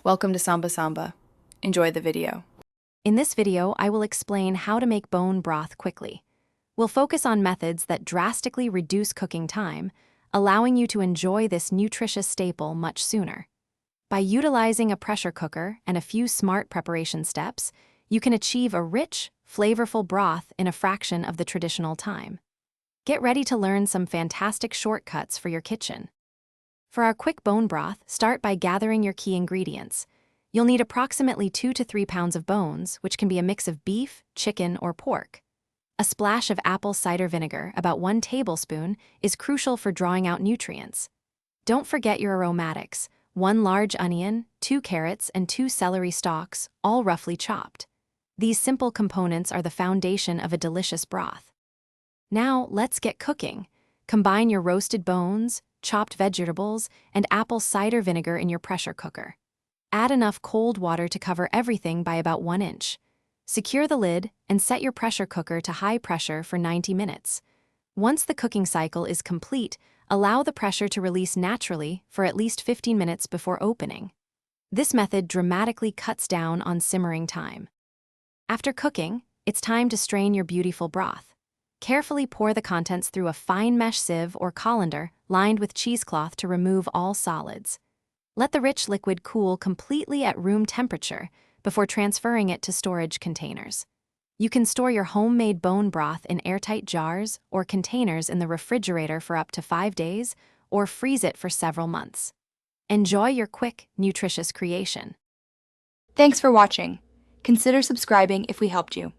Welcome to Samba Samba. Enjoy the video. In this video, I will explain how to make bone broth quickly. We'll focus on methods that drastically reduce cooking time, allowing you to enjoy this nutritious staple much sooner. By utilizing a pressure cooker and a few smart preparation steps, you can achieve a rich, flavorful broth in a fraction of the traditional time. Get ready to learn some fantastic shortcuts for your kitchen. For our quick bone broth, start by gathering your key ingredients. You'll need approximately 2 to 3 pounds of bones, which can be a mix of beef, chicken, or pork. A splash of apple cider vinegar, about 1 tablespoon, is crucial for drawing out nutrients. Don't forget your aromatics: 1 large onion, 2 carrots, and 2 celery stalks, all roughly chopped. These simple components are the foundation of a delicious broth. Now, let's get cooking. Combine your roasted bones, chopped vegetables, and apple cider vinegar in your pressure cooker. Add enough cold water to cover everything by about 1 inch. Secure the lid and set your pressure cooker to high pressure for 90 minutes. Once the cooking cycle is complete, allow the pressure to release naturally for at least 15 minutes before opening. This method dramatically cuts down on simmering time. After cooking, it's time to strain your beautiful broth. Carefully pour the contents through a fine mesh sieve or colander lined with cheesecloth to remove all solids. Let the rich liquid cool completely at room temperature before transferring it to storage containers. You can store your homemade bone broth in airtight jars or containers in the refrigerator for up to 5 days, or freeze it for several months. Enjoy your quick, nutritious creation. Thanks for watching. Consider subscribing if we helped you.